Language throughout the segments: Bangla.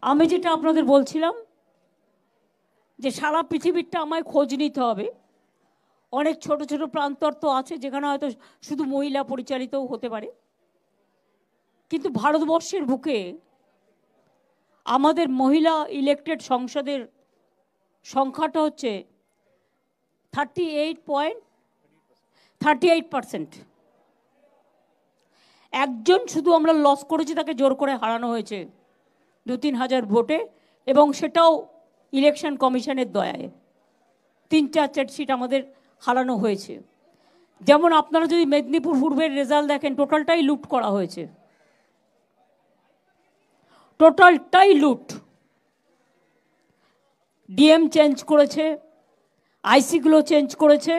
আমি যেটা আপনাদের বলছিলাম যে সারা পৃথিবীরটা আমায় খোঁজ নিতে হবে। অনেক ছোট ছোট প্রান্তর তো আছে যেখানে হয়তো শুধু মহিলা পরিচালিতও হতে পারে, কিন্তু ভারতবর্ষের বুকে আমাদের মহিলা ইলেক্টেড সংসদের সংখ্যাটা হচ্ছে 38%। একজন শুধু আমরা লস করেছি, তাকে জোর করে হারানো হয়েছে 2-3 হাজার ভোটে, এবং সেটাও ইলেকশন কমিশনের দয়ায় 3-4 সিট আমাদের হারানো হয়েছে। যেমন আপনারা যদি মেদিনীপুর পূর্বের রেজাল্ট দেখেন, টোটালটাই লুট করা হয়েছে, টোটালটাই লুট। ডিএম চেঞ্জ করেছে, আইসিগুলো চেঞ্জ করেছে,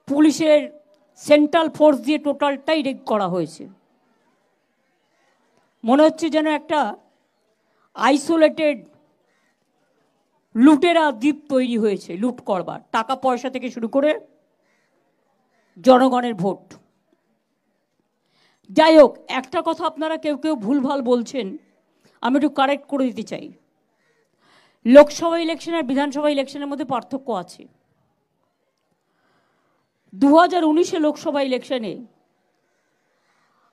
পুলিশের সেন্ট্রাল ফোর্স দিয়ে টোটালটাই রেড করা হয়েছে। মনে হচ্ছে যেন একটা আইসোলেটেড লুটেরা দ্বীপ তৈরি হয়েছে লুট করবার, টাকা পয়সা থেকে শুরু করে জনগণের ভোট। যাই হোক, একটা কথা আপনারা কেউ কেউ ভুলভাল বলছেন, আমি একটু কারেক্ট করে দিতে চাই। লোকসভা ইলেকশন আর বিধানসভা ইলেকশনের মধ্যে পার্থক্য আছে। 2019 লোকসভা ইলেকশনে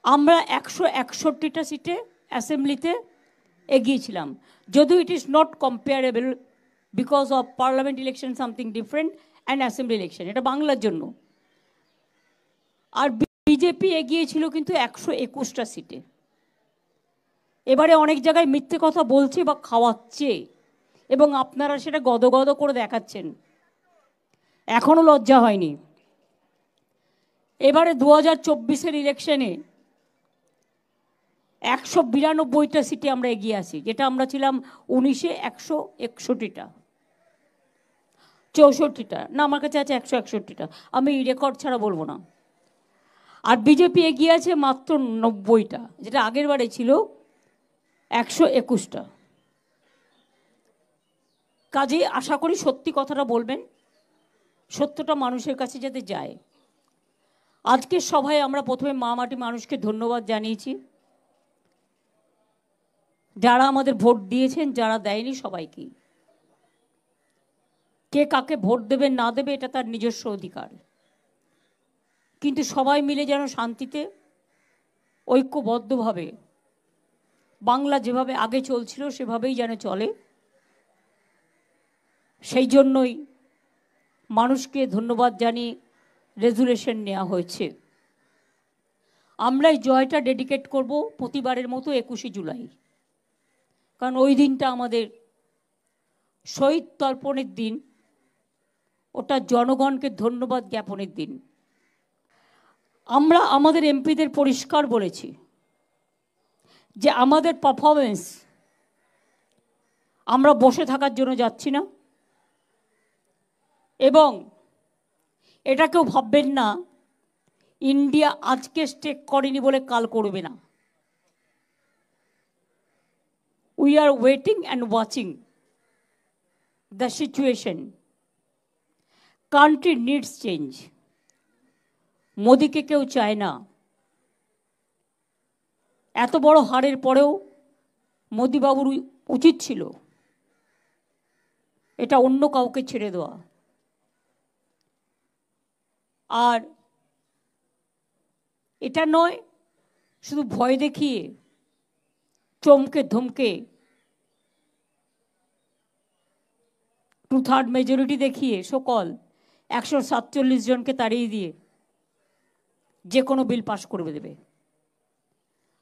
আমরা 161টা সিটে অ্যাসেম্বলিতে এগিয়েছিলাম, যদিও it is not comparable because of parliament election something different and assembly election, এটা বাংলার জন্য। আর বিজেপি এগিয়েছিল কিন্তু 121টা সিটে। এবারে অনেক জায়গায় মিথ্যে কথা বলছে বা খাওয়াচ্ছে, এবং আপনারা সেটা গদগদ করে দেখাচ্ছেন, এখনো লজ্জা হয়নি। এবারে 2024 ইলেকশনে 192টা সিটে আমরা এগিয়ে আসি, যেটা আমরা ছিলাম 19-এ 161টা, 64টা না, আমার কাছে আছে 161টা, আমি রেকর্ড ছাড়া বলবো না। আর বিজেপি এগিয়ে আছে মাত্র 90টা, যেটা আগের বারে ছিল 121টা। কাজেই আশা করি সত্যি কথাটা বলবেন, সত্যটা মানুষের কাছে যাতে যায়। আজকের সভায় আমরা প্রথমে মা মাটি মানুষকে ধন্যবাদ জানিয়েছি, যারা আমাদের ভোট দিয়েছেন, যারা দেয়নি সবাইকে। কে কাকে ভোট দেবে না দেবে এটা তার নিজস্ব অধিকার, কিন্তু সবাই মিলে যেন শান্তিতে ঐক্যবদ্ধভাবে বাংলা যেভাবে আগে চলছিল সেভাবেই যেন চলে, সেই জন্যই মানুষকে ধন্যবাদ জানিয়ে রেজুলেশন নেওয়া হয়েছে। আমরা এই জয়টা ডেডিকেট করব প্রতিবারের মতো 21শে জুলাই, কারণ ওই দিনটা আমাদের শহীদ তর্পণের দিন, ওটা জনগণকে ধন্যবাদ জ্ঞাপনের দিন। আমরা আমাদের এমপিদের পরিষ্কার বলেছি যে আমাদের পারফরমেন্স, আমরা বসে থাকার জন্য যাচ্ছি না, এবং এটা কেউ ভাববেন না ইন্ডিয়া আজকে স্টেক করেনি বলে কাল করবে না। We are waiting and watching the situation. Country needs change. মোদিকে কেউ চায় না। এত বড় হারের পরেও মোদিবাবুর উচিত ছিল এটা অন্য কাউকে ছেড়ে দেওয়া। আর এটা নয় শুধু ভয় দেখিয়ে, চমকে ধমকে, 2/3 মেজরিটি দেখিয়ে সকল 147 জনকে তাড়িয়ে দিয়ে যে কোনো বিল পাস করে দেবে।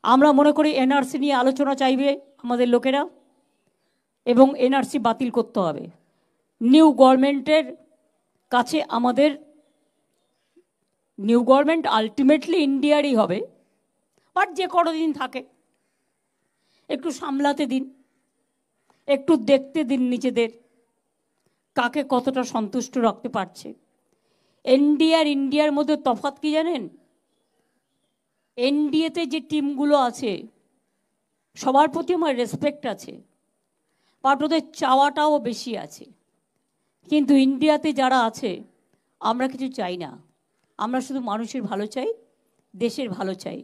আমরা মনে করি এনআরসি নিয়ে আলোচনা চাইবে আমাদের লোকেরা, এবং এনআরসি বাতিল করতে হবে। নিউ গভর্নমেন্টের কাছে আমাদের, নিউ গভর্নমেন্ট আলটিমেটলি ইন্ডিয়ারই হবে, বাট যে কোনো দিন থাকে, একটু সামলাতে দিন, একটু দেখতে দিন নিজেদের কাকে কতটা সন্তুষ্ট রাখতে পারছে। এনডিএ আর ইন্ডিয়ার মধ্যে তফাৎ কি জানেন? এনডিএতে যে টিমগুলো আছে সবার প্রতি আমার রেসপেক্ট আছে, বাট ওদের চাওয়াটাও বেশি আছে। কিন্তু ইন্ডিয়াতে যারা আছে আমরা কিছু চাই না, আমরা শুধু মানুষের ভালো চাই, দেশের ভালো চাই।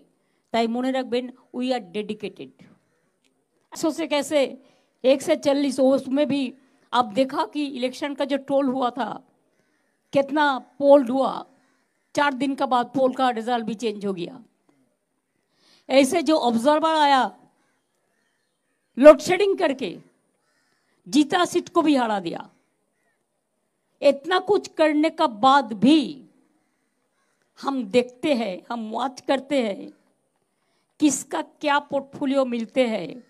তাই মনে রাখবেন, উই আর ডেডিকেটেড। 100 से कैसे 1 से 40, उसमें भी अब देखा कि इलेक्शन का जो टोल हुआ था कितना पोल हुआ, 4 दिन का बाद पोल का रिजल्ट भी चेंज हो गया। ऐसे जो ऑब्जर्वर आया लोड शेडिंग करके जीता सीट को भी हरा दिया। इतना कुछ करने का बाद भी हम देखते हैं, हम वॉच करते हैं किसका क्या पोर्टफोलियो मिलते हैं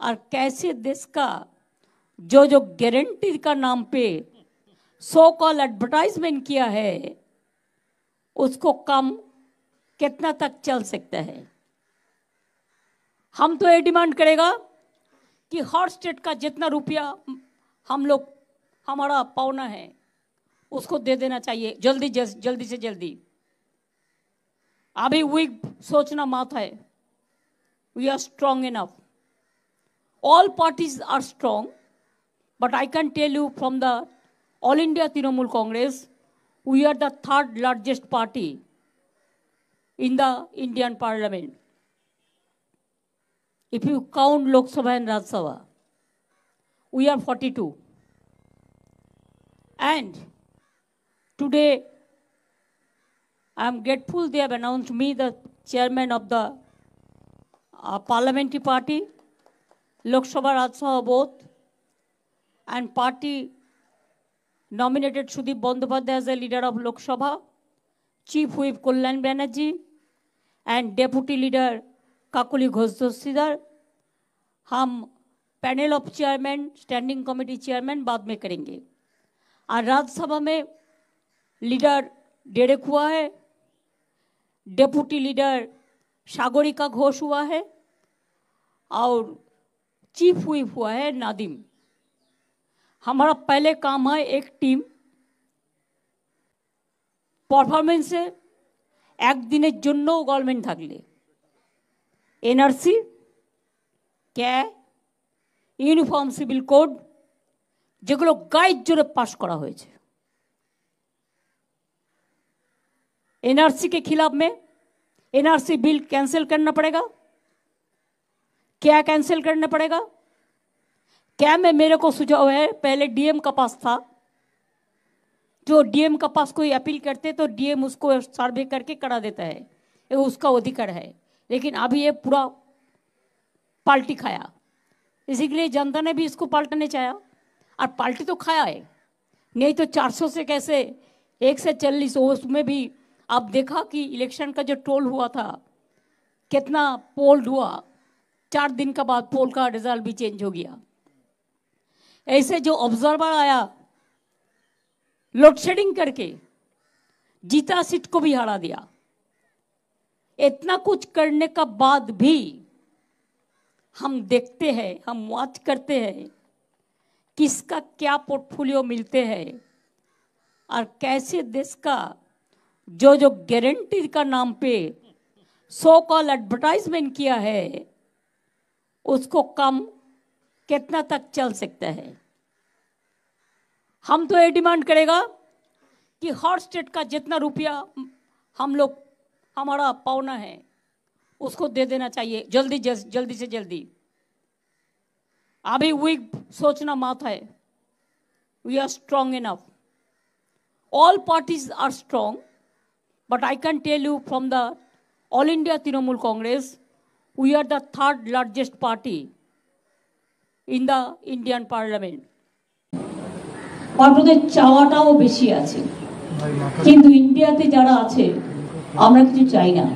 और कैसे देश का जो जो गारंटी का नाम पे सो कॉल एडवर्टाइजमेंट किया है उसको काम कितना तक चल सकता है। हम तो ये डिमांड करेगा कि हर स्टेट का जितना रुपया हम लोग हमारा पावना है उसको दे देना चाहिए जल्दी से जल्दी। अभी वीक सोचना मत है, we are strong enough, all parties are strong, but I can tell you from the All India Trinamool Congress we are the 3rd largest party in the Indian Parliament. If you count Lok Sabha and Rajya Sabha, we are 42. And today, I am grateful they have announced me the chairman of the parliamentary party, Lok Sabha, Rajya Sabha both, and party nominated Sudeep Bandyopadhyay as the leader of Lok Sabha, Chief Whip Kalyan Banerjee, and Deputy Leader Kakuli Ghosh Dossidar। हम panel of chairman, standing committee chairman बाद में करेंगे। और राज्यसभा में लीडर डेरेक हुआ है, डेपुटी लीडर सागरिका घोष हुआ है और चीफ व्हिप हुआ है नादिम। हमारा पहले काम है एक टीम পারফরমেন্সে একদিনের জন্য গভর্নমেন্ট থাকলে এনআরসি ক্যা ইউনিফর্ম সিভিল কোড যেগুলো গাইড জোরে পাস করা হয়েছে, एनआरसी के खिलाफ में एनआरसी बिल कैंसिल करना पड़ेगा। क्या कैंसिल करना पड़ेगा? क्या में मेरे को सुझाव है, पहले डीएम का पास था, जो डीएम का पास कोई अपील करते तो डीएम उसको सर्वे करके करा देता है, ये उसका अधिकार है। लेकिन अभी ये पूरा पार्टी खाया, इसी के लिए जनता ने भी इसको पलटने चाहा और पार्टी तो खाया है। नहीं तो 400 से कैसे 1 से 40, उसमें भी आप देखा कि इलेक्शन का जो टोल हुआ था कितना पोल हुआ, 4 दिन का बाद पोल का रिजल्ट भी चेंज हो गया। ऐसे जो ऑब्जर्वर आया लोड शेडिंग करके जीता सीट को भी हरा दिया। इतना कुछ करने का बाद भी हम देखते हैं, हम वॉच करते हैं किसका क्या पोर्टफोलियो मिलते हैं और कैसे देश का जो जो गारंटी का नाम पे सो कॉल एडवर्टाइजमेंट किया है उसको काम कितना तक चल सकता है। हम तो ये डिमांड करेगा कि हर स्टेट का जितना रुपया हम लोग हमारा पावना है उसको दे देना चाहिए जल्दी से जल्दी। अभी वीक सोचना मत है, we are strong enough, all parties are strong, but I can tell you from the All India Trinamool Congress, we are the 3rd largest party in the Indian Parliament. আপনাদের চাওয়াটাও বেশি আছে, কিন্তু ইন্ডিয়াতে যারা আছে আমরা কিছু চাই না,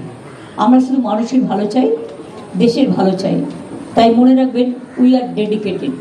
আমরা শুধু মানুষের ভালো চাই, দেশের ভালো চাই। তাই মনে রাখবেন, we are dedicated.